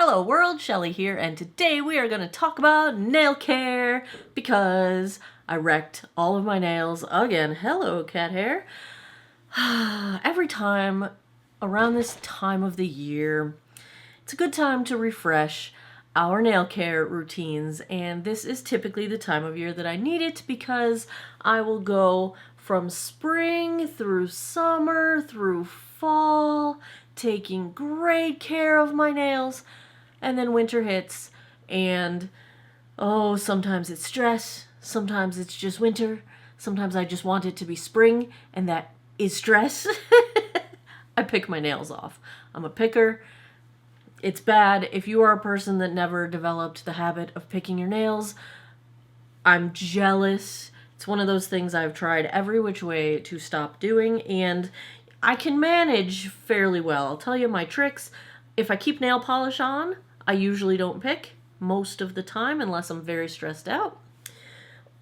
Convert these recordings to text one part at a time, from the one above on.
Hello world, Shelly here, and today we are going to talk about nail care because I wrecked all of my nails again. Hello cat hair. Every time around this time of the year, it's a good time to refresh our nail care routines, and this is typically the time of year that I need it because I will go from spring through summer through fall, taking great care of my nails, and then winter hits, and oh, sometimes it's stress, sometimes it's just winter, sometimes I just want it to be spring, and that is stress. I pick my nails off. I'm a picker. It's bad. If you are a person that never developed the habit of picking your nails, I'm jealous. It's one of those things I've tried every which way to stop doing, and I can manage fairly well. I'll tell you my tricks. If I keep nail polish on, I usually don't pick most of the time unless I'm very stressed out.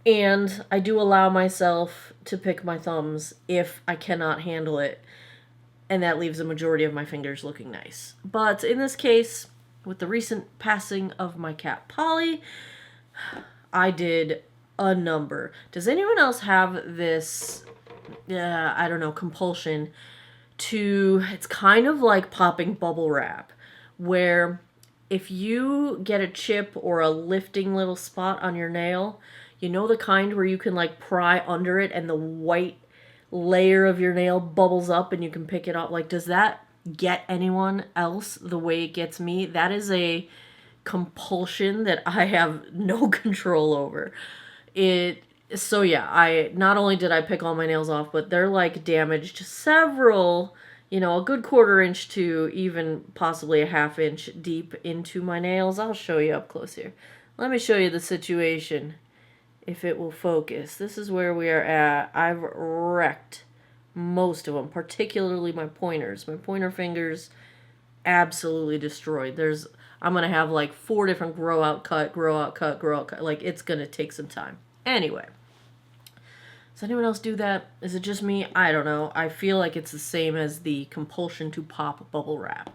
And I do allow myself to pick my thumbs if I cannot handle it. And that leaves the majority of my fingers looking nice. But in this case, with the recent passing of my cat Polly, I did a number. Does anyone else have this, I don't know, compulsion to, it's kind of like popping bubble wrap, where if you get a chip or a lifting little spot on your nail, you know the kind where you can like pry under it and the white layer of your nail bubbles up and you can pick it up? Like, does that get anyone else the way it gets me? That is a compulsion that I have no control over. So yeah, I not only did I pick all my nails off, but they're like damaged several, a good 1/4 inch to even possibly a 1/2 inch deep into my nails. I'll show you up close here. Let me show you the situation, if it will focus. This is where we are at. I've wrecked most of them, particularly my pointers. My pointer fingers absolutely destroyed. I'm going to have like 4 different grow out, cut, grow out, cut, grow out, cut. Like, it's going to take some time. Anyway. Does anyone else do that? Is it just me? I don't know. I feel like it's the same as the compulsion to pop bubble wrap.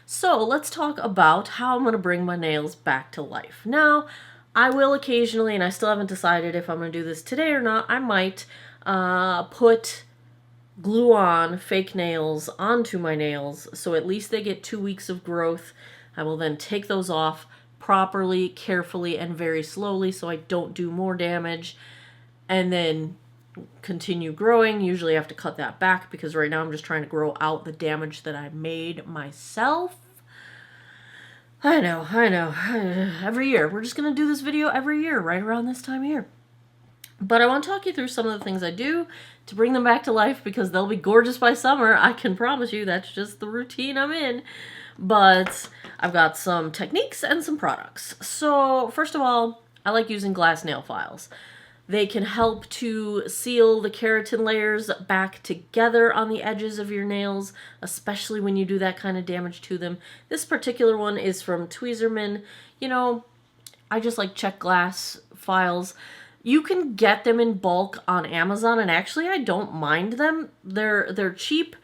So let's talk about how I'm going to bring my nails back to life. Now, I will occasionally, and I still haven't decided if I'm going to do this today or not, I might put glue on fake nails onto my nails so at least they get 2 weeks of growth. I will then take those off properly, carefully, and very slowly so I don't do more damage, and then continue growing. Usually I have to cut that back because right now I'm just trying to grow out the damage that I made myself. I know. Every year. We're just going to do this video every year, right around this time of year. But I want to talk you through some of the things I do to bring them back to life because they'll be gorgeous by summer. I can promise you that's just the routine I'm in. But I've got some techniques and some products. So first of all, I like using glass nail files. They can help to seal the keratin layers back together on the edges of your nails, especially when you do that kind of damage to them. This particular one is from Tweezerman. I just like check glass files. You can get them in bulk on Amazon, and actually I don't mind them. They're cheap,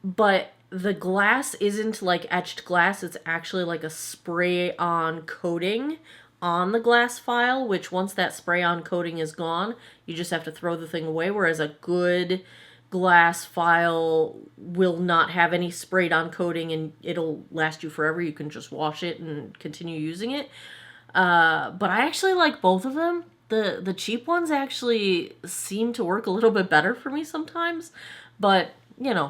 but the glass isn't like etched glass. It's actually like a spray-on coating on the glass file, which once that spray-on coating is gone, you just have to throw the thing away, whereas a good glass file will not have any sprayed-on coating and it'll last you forever. You can just wash it and continue using it. But I actually like both of them. The cheap ones actually seem to work a little bit better for me sometimes, but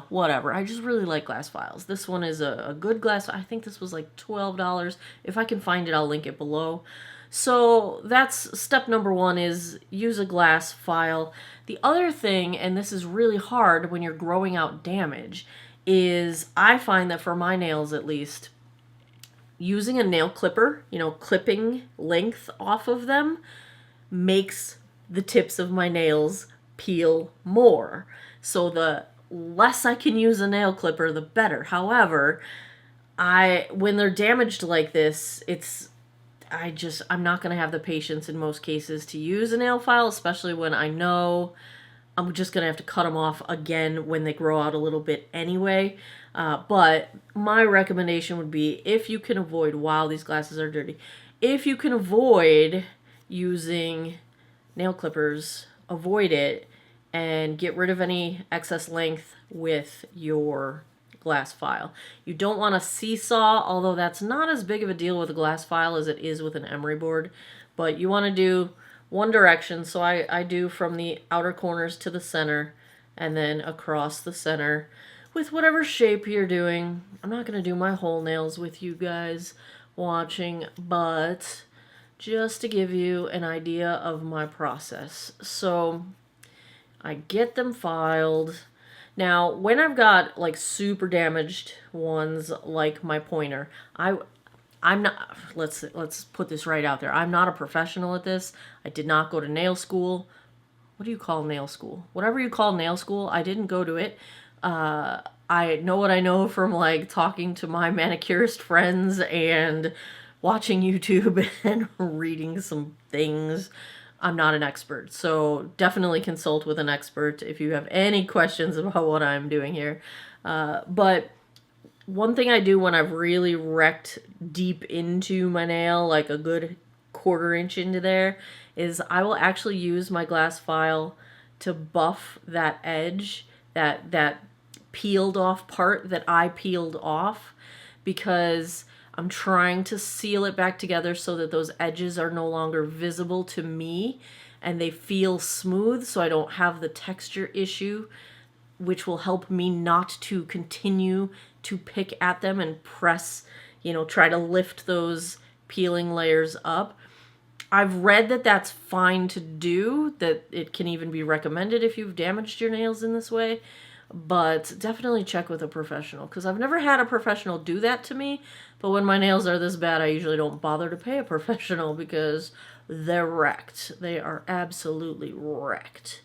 whatever. I just really like glass files. This one is a good glass. I think this was like $12. If I can find it, I'll link it below. So that's step number 1, is use a glass file. The other thing, and this is really hard when you're growing out damage, is I find that for my nails at least, using a nail clipper, clipping length off of them, makes the tips of my nails peel more. So the less I can use a nail clipper, the better. However, when they're damaged like this, I'm not going to have the patience in most cases to use a nail file, especially when I know I'm just going to have to cut them off again when they grow out a little bit anyway. But my recommendation would be, if you can avoid, while these glasses are dirty, if you can avoid using nail clippers, avoid it and get rid of any excess length with your glass file. You don't want to seesaw, although that's not as big of a deal with a glass file as it is with an emery board. But you want to do one direction, so I do from the outer corners to the center and then across the center with whatever shape you're doing. I'm not going to do my whole nails with you guys watching, but just to give you an idea of my process. So I get them filed. Now, when I've got like super damaged ones like my pointer, I'm not, let's put this right out there. I'm not a professional at this. I did not go to nail school. What do you call nail school? Whatever you call nail school, I didn't go to it. I know what I know from like talking to my manicurist friends and watching YouTube and reading some things. I'm not an expert, so definitely consult with an expert if you have any questions about what I'm doing here. But one thing I do when I've really wrecked deep into my nail, like a good 1/4 inch into there, is I will actually use my glass file to buff that edge, that peeled off part that I peeled off, because I'm trying to seal it back together so that those edges are no longer visible to me and they feel smooth, so I don't have the texture issue, which will help me not to continue to pick at them and press, try to lift those peeling layers up. I've read that that's fine to do, that it can even be recommended if you've damaged your nails in this way, but definitely check with a professional, because I've never had a professional do that to me, but when my nails are this bad, I usually don't bother to pay a professional because they're wrecked. They are absolutely wrecked.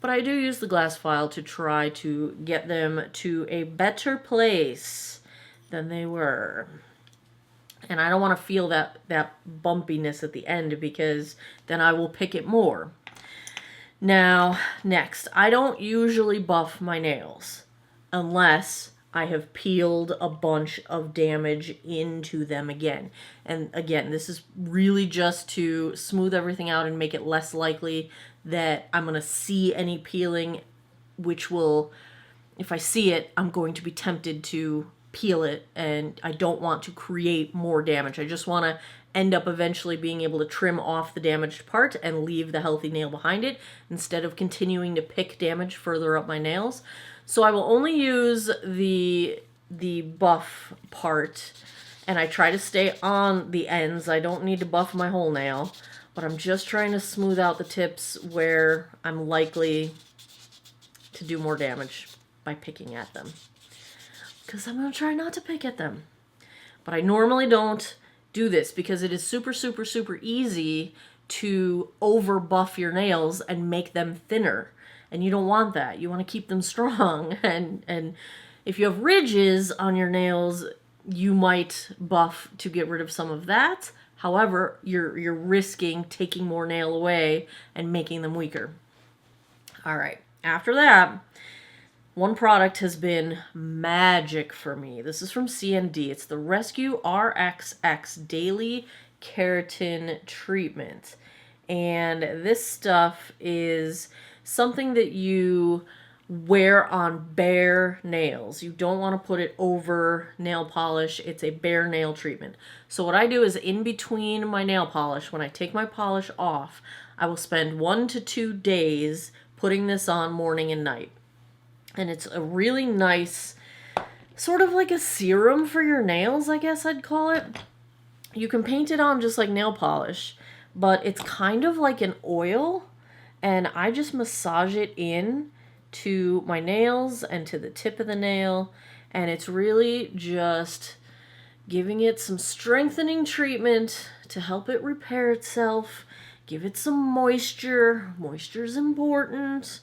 But I do use the glass file to try to get them to a better place than they were. And I don't want to feel that bumpiness at the end, because then I will pick it more. Now, next, I don't usually buff my nails unless I have peeled a bunch of damage into them again. And again, this is really just to smooth everything out and make it less likely that I'm going to see any peeling, which will, if I see it, I'm going to be tempted to peel it, and I don't want to create more damage. I just want to end up eventually being able to trim off the damaged part and leave the healthy nail behind it, instead of continuing to pick damage further up my nails. So I will only use the buff part, and I try to stay on the ends. I don't need to buff my whole nail, but I'm just trying to smooth out the tips where I'm likely to do more damage by picking at them, because I'm going to try not to pick at them. But I normally don't do this because it is super, super, super easy to over buff your nails and make them thinner. And you don't want that. You want to keep them strong. And if you have ridges on your nails, you might buff to get rid of some of that. However, you're risking taking more nail away and making them weaker. All right. After that, one product has been magic for me. This is from CND. It's the Rescue RXX Daily Keratin Treatment. And this stuff is something that you wear on bare nails. You don't want to put it over nail polish. It's a bare nail treatment. So what I do is, in between my nail polish, when I take my polish off, I will spend 1 to 2 days putting this on morning and night. And it's a really nice, sort of like a serum for your nails, I guess I'd call it. You can paint it on just like nail polish, but it's kind of like an oil, and I just massage it in to my nails and to the tip of the nail, and it's really just giving it some strengthening treatment to help it repair itself, give it some moisture. Moisture is important.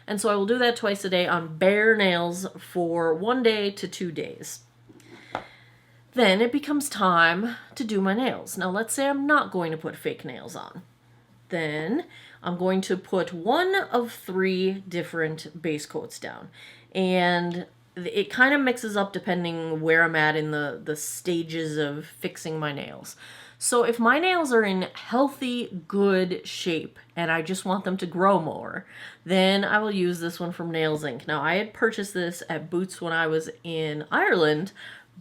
And so I will do that twice a day on bare nails for 1 day to 2 days. Then it becomes time to do my nails. Now let's say I'm not going to put fake nails on. Then I'm going to put one of 3 different base coats down. And it kind of mixes up depending where I'm at in the stages of fixing my nails. So if my nails are in healthy, good shape and I just want them to grow more, then I will use this one from Nails Inc. Now, I had purchased this at Boots when I was in Ireland,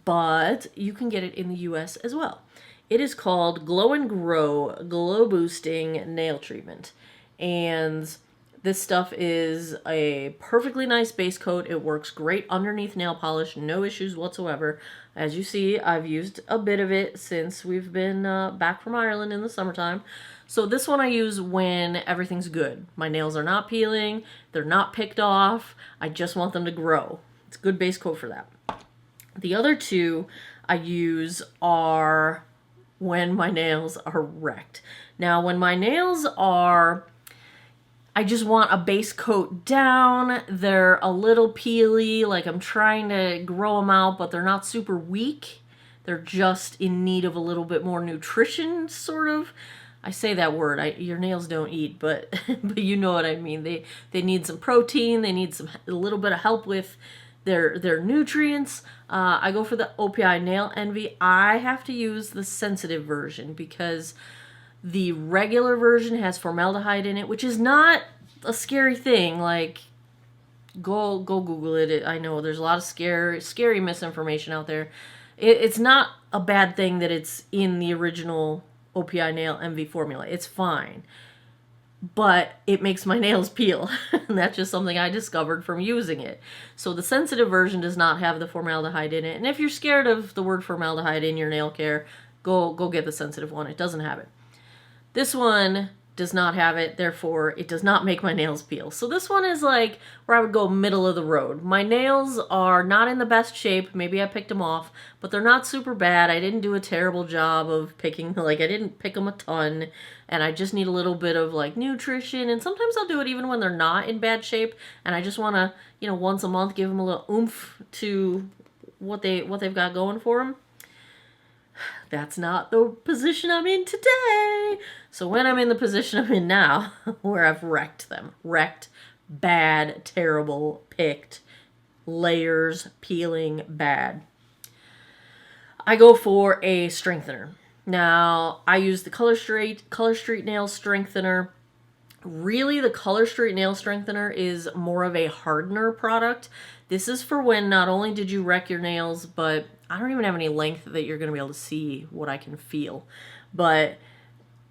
but you can get it in the US as well. It is called Glow and Grow Glow Boosting Nail Treatment. And this stuff is a perfectly nice base coat. It works great underneath nail polish, no issues whatsoever. As you see, I've used a bit of it since we've been back from Ireland in the summertime. So this one I use when everything's good. My nails are not peeling, they're not picked off, I just want them to grow. It's a good base coat for that. The other 2 I use are when my nails are wrecked. Now, when my nails are, I just want a base coat down, they're a little peely, like I'm trying to grow them out, but they're not super weak. They're just in need of a little bit more nutrition, sort of. I say that word, your nails don't eat, but but you know what I mean. They need some protein, they need a little bit of help with their nutrients. I go for the OPI Nail Envy. I have to use the sensitive version because the regular version has formaldehyde in it, which is not a scary thing. Like, go Google it. I know there's a lot of scary misinformation out there. It's not a bad thing that it's in the original OPI Nail Envy formula. It's fine. But it makes my nails peel. And that's just something I discovered from using it. So the sensitive version does not have the formaldehyde in it. And if you're scared of the word formaldehyde in your nail care, go get the sensitive one. It doesn't have it. This one does not have it, therefore it does not make my nails peel. So this one is like where I would go middle of the road. My nails are not in the best shape. Maybe I picked them off, but they're not super bad. I didn't do a terrible job of picking, like I didn't pick them a ton, and I just need a little bit of like nutrition. And sometimes I'll do it even when they're not in bad shape, and I just want to, once a month give them a little oomph to what they've got going for them. That's not the position I'm in today. So when I'm in the position I'm in now, where I've wrecked them, bad, terrible, picked, layers, peeling, bad, I go for a strengthener. Now, I use the Color Street Nail Strengthener. Really, the Color Street Nail Strengthener is more of a hardener product. This is for when not only did you wreck your nails, but I don't even have any length that you're going to be able to see what I can feel. But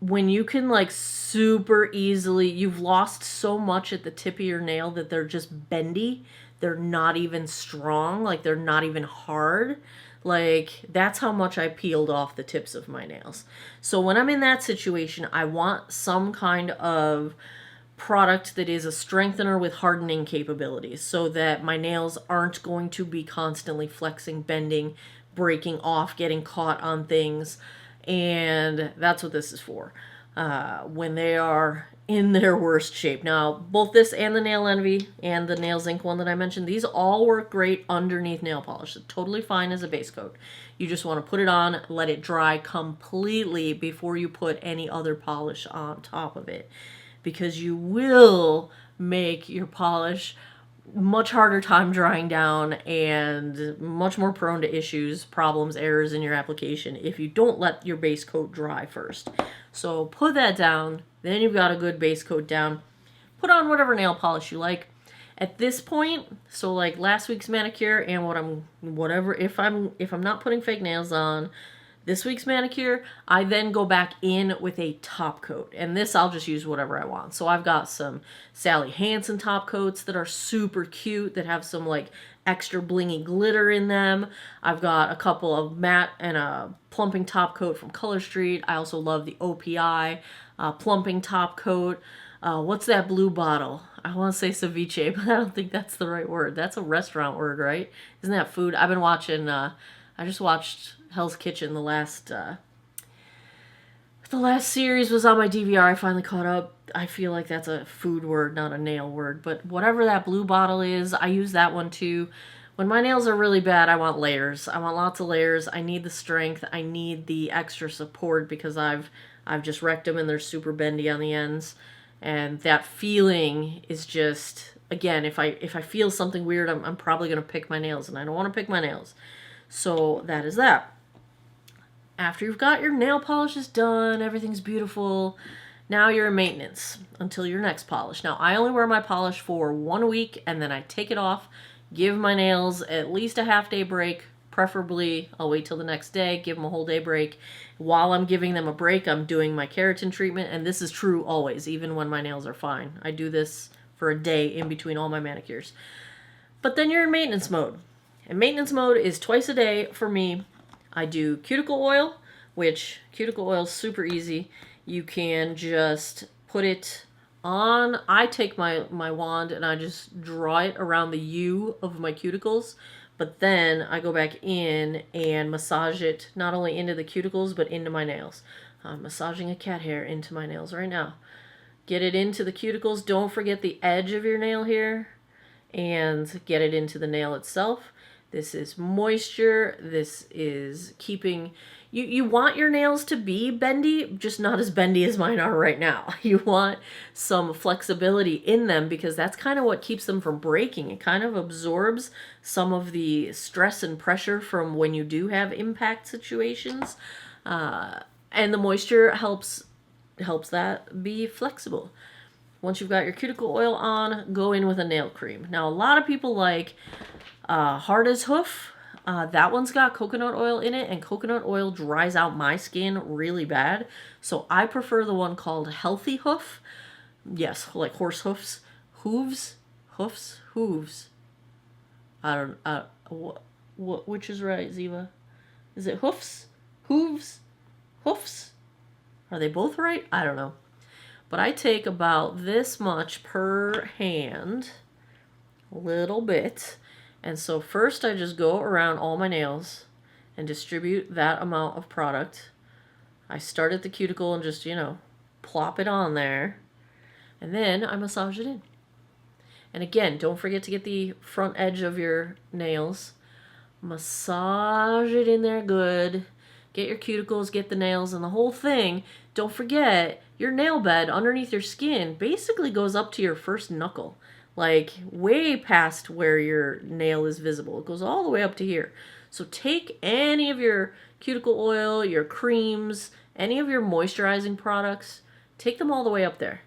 when you can like super easily, you've lost so much at the tip of your nail that they're just bendy. They're not even strong. Like they're not even hard. Like that's how much I peeled off the tips of my nails. So when I'm in that situation, I want some kind of product that is a strengthener with hardening capabilities so that my nails aren't going to be constantly flexing, bending, breaking off, getting caught on things. And that's what this is for when they are in their worst shape. Now, both this and the Nail Envy and the Nails Inc. one that I mentioned, these all work great underneath nail polish. They're totally fine as a base coat. You just want to put it on, let it dry completely before you put any other polish on top of it, because you will make your polish much harder time drying down and much more prone to issues, problems, errors in your application if you don't let your base coat dry first. So put that down, then you've got a good base coat down. Put on whatever nail polish you like. At this point, so like last week's manicure and if I'm not putting fake nails on, this week's manicure, I then go back in with a top coat. And this, I'll just use whatever I want. So I've got some Sally Hansen top coats that are super cute, that have some like extra blingy glitter in them. I've got a couple of matte and a plumping top coat from Color Street. I also love the OPI plumping top coat. What's that blue bottle? I want to say ceviche, but I don't think that's the right word. That's a restaurant word, right? Isn't that food? I've been watching, I just watched Hell's Kitchen. The last series was on my DVR. I finally caught up. I feel like that's a food word, not a nail word. But whatever that blue bottle is, I use that one too. When my nails are really bad, I want layers. I want lots of layers. I need the strength. I need the extra support because I've just wrecked them and they're super bendy on the ends. And that feeling is just, again, if I feel something weird, I'm probably going to pick my nails, and I don't want to pick my nails. So that is that. After you've got your nail polishes done, everything's beautiful, now you're in maintenance until your next polish. Now, I only wear my polish for 1 week, and then I take it off, give my nails at least a half-day break. Preferably, I'll wait till the next day, give them a whole day break. While I'm giving them a break, I'm doing my keratin treatment, and this is true always, even when my nails are fine. I do this for a day in between all my manicures. But then you're in maintenance mode. And maintenance mode is twice a day for me. I do cuticle oil, which cuticle oil is super easy. You can just put it on. I take my wand and I just draw it around the U of my cuticles, but then I go back in and massage it not only into the cuticles but into my nails. I'm massaging a cat hair into my nails right now. Get it into the cuticles. Don't forget the edge of your nail here, and get it into the nail itself. This is moisture. This is keeping... You want your nails to be bendy, just not as bendy as mine are right now. You want some flexibility in them because that's kind of what keeps them from breaking. It kind of absorbs some of the stress and pressure from when you do have impact situations. And the moisture helps that be flexible. Once you've got your cuticle oil on, go in with a nail cream. Now, a lot of people like Hard as Hoof. That one's got coconut oil in it, and coconut oil dries out my skin really bad. So I prefer the one called Healthy Hoof. Yes, like horse hoofs. Hooves? Hoofs? Hooves. I don't, which is right, Ziva? Is it hoofs? Hooves? Hoofs? Are they both right? I don't know. But I take about this much per hand, a little bit. And so first I just go around all my nails and distribute that amount of product. I start at the cuticle and just, plop it on there. And then I massage it in. And again, don't forget to get the front edge of your nails. Massage it in there good. Get your cuticles, get the nails, and the whole thing. Don't forget, your nail bed underneath your skin basically goes up to your first knuckle. Like way past where your nail is visible. It goes all the way up to here. So take any of your cuticle oil, your creams, any of your moisturizing products, take them all the way up there.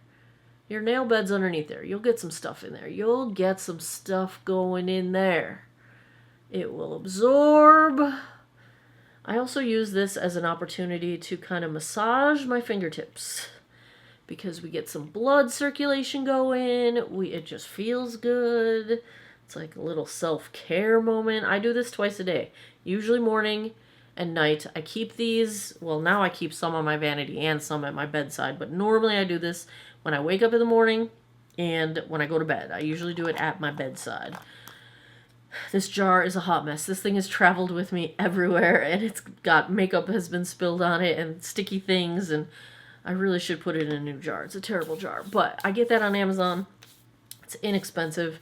Your nail bed's underneath there. You'll get some stuff in there. You'll get some stuff going in there. It will absorb. I also use this as an opportunity to kind of massage my fingertips, because we get some blood circulation going. It just feels good. It's like a little self-care moment. I do this twice a day, usually morning and night. I keep these, well, now I keep some on my vanity and some at my bedside, but normally I do this when I wake up in the morning and when I go to bed. I usually do it at my bedside. This jar is a hot mess. This thing has traveled with me everywhere, and it's got makeup has been spilled on it and sticky things, and I really should put it in a new jar. It's a terrible jar, but I get that on Amazon. It's inexpensive.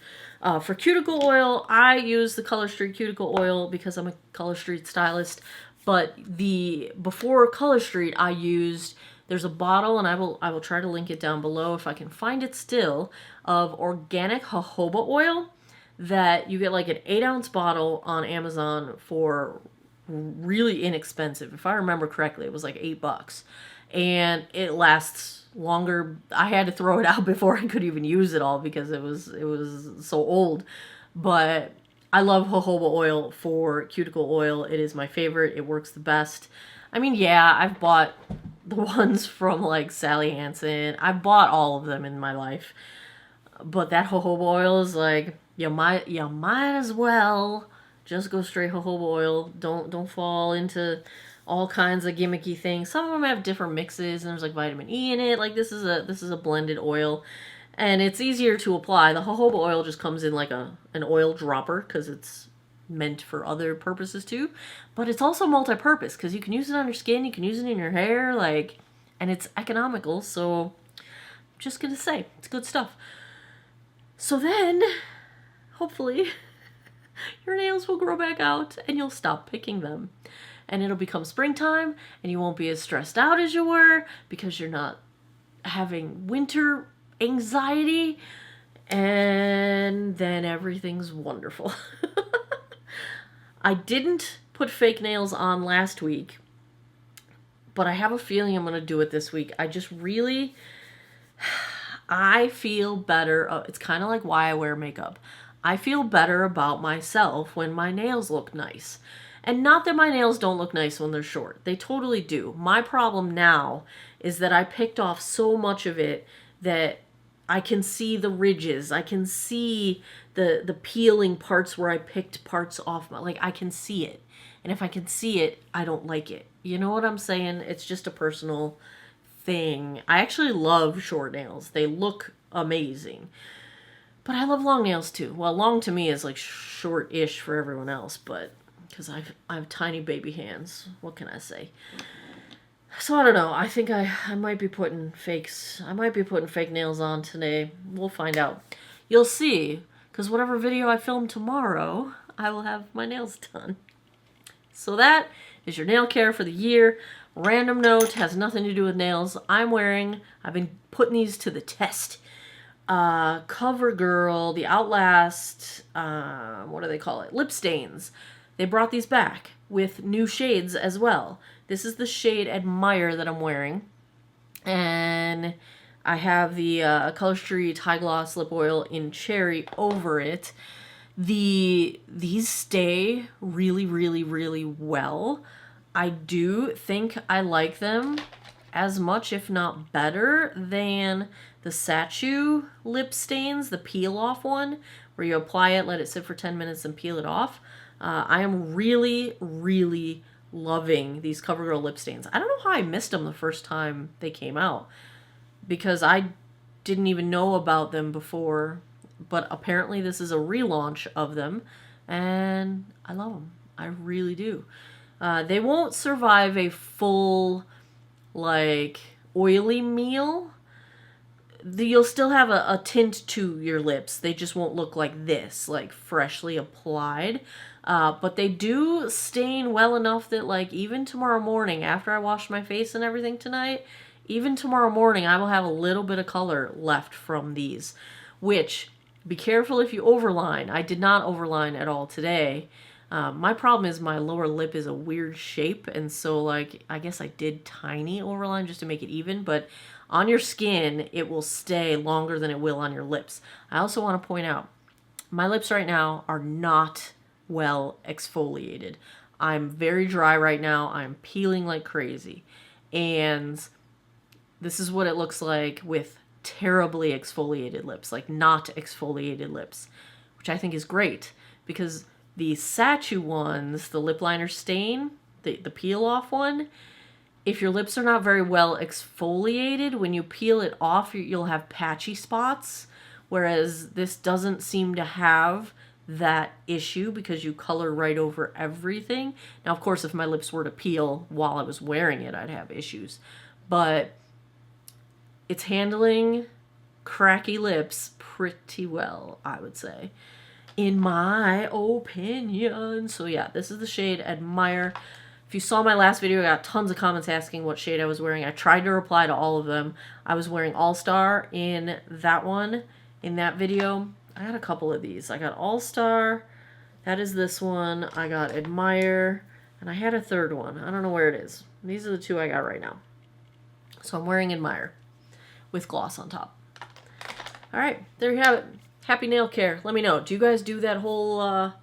For cuticle oil, I use the Color Street cuticle oil because I'm a Color Street stylist, but before Color Street, I used, there's a bottle, and I will try to link it down below if I can find it still, of organic jojoba oil that you get like an 8-ounce bottle on Amazon for really inexpensive. If I remember correctly, it was like $8. And it lasts longer. I had to throw it out before I could even use it all because it was so old. But I love jojoba oil for cuticle oil. It is my favorite. It works the best. I mean, yeah, I've bought the ones from like Sally Hansen. I've bought all of them in my life. But that jojoba oil is like, you might as well just go straight jojoba oil. Don't fall into all kinds of gimmicky things. Some of them have different mixes, and there's like vitamin E in it. Like this is a blended oil, and it's easier to apply. The jojoba oil just comes in like an oil dropper because it's meant for other purposes too. But it's also multi-purpose because you can use it on your skin, you can use it in your hair, like, and it's economical. So I'm just gonna say it's good stuff. So then, hopefully, your nails will grow back out and you'll stop picking them. And it'll become springtime and you won't be as stressed out as you were because you're not having winter anxiety, and then everything's wonderful. I didn't put fake nails on last week, but I have a feeling I'm going to do it this week. I feel better. It's kind of like why I wear makeup. I feel better about myself when my nails look nice. And not that my nails don't look nice when they're short. They totally do. My problem now is that I picked off so much of it that I can see the ridges. I can see the peeling parts where I picked parts off. Like, I can see it. And if I can see it, I don't like it. You know what I'm saying? It's just a personal thing. I actually love short nails. They look amazing. But I love long nails too. Well, long to me is like short-ish for everyone else, but because I have tiny baby hands. What can I say? So I don't know. I think I might be putting fakes. I might be putting fake nails on today. We'll find out. You'll see. Because whatever video I film tomorrow, I will have my nails done. So that is your nail care for the year. Random note, has nothing to do with nails. I've been putting these to the test. CoverGirl, the Outlast, what do they call it? Lip stains. They brought these back with new shades as well. This is the shade Admire that I'm wearing. And I have the Color Street High Gloss Lip Oil in Cherry over it. These stay really, really, really well. I do think I like them as much, if not better, than the Sachu lip stains, the peel-off one, where you apply it, let it sit for 10 minutes, and peel it off. I am really, really loving these CoverGirl lip stains. I don't know how I missed them the first time they came out, because I didn't even know about them before, but apparently this is a relaunch of them, and I love them. I really do. They won't survive a full, like, oily meal. You'll still have a tint to your lips. They just won't look like this, like freshly applied. But they do stain well enough that, like, even tomorrow morning, after I wash my face and everything tonight, even tomorrow morning, I will have a little bit of color left from these. Which, be careful if you overline. I did not overline at all today. My problem is my lower lip is a weird shape, and so, like, I guess I did tiny overline just to make it even, but on your skin, it will stay longer than it will on your lips. I also want to point out, my lips right now are not well exfoliated. I'm very dry right now. I'm peeling like crazy, and this is what it looks like with terribly exfoliated lips, like not exfoliated lips, which I think is great, because the Sachu ones, the lip liner stain, the peel-off one, if your lips are not very well exfoliated, when you peel it off, you'll have patchy spots, whereas this doesn't seem to have that issue because you color right over everything. Now, of course, if my lips were to peel while I was wearing it, I'd have issues. But it's handling cracky lips pretty well, I would say, in my opinion. So yeah, this is the shade Admire. If you saw my last video, I got tons of comments asking what shade I was wearing. I tried to reply to all of them. I was wearing All Star in that one, in that video. I got a couple of these. I got All Star, that is this one. I got Admire, and I had a third one. I don't know where it is. These are the two I got right now. So I'm wearing Admire with gloss on top. All right, there you have it. Happy nail care. Let me know. Do you guys do that whole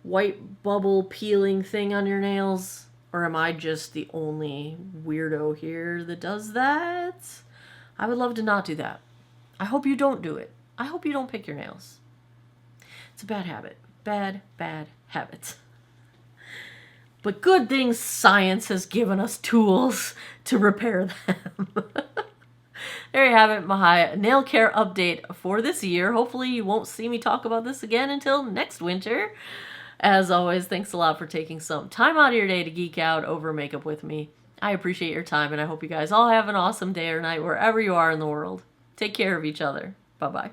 white bubble peeling thing on your nails? Or am I just the only weirdo here that does that? I would love to not do that. I hope you don't do it. I hope you don't pick your nails. It's a bad habit. Bad, bad habit. But good thing science has given us tools to repair them. There you have it, my nail care update for this year. Hopefully you won't see me talk about this again until next winter. As always, thanks a lot for taking some time out of your day to geek out over makeup with me. I appreciate your time, and I hope you guys all have an awesome day or night wherever you are in the world. Take care of each other. Bye-bye.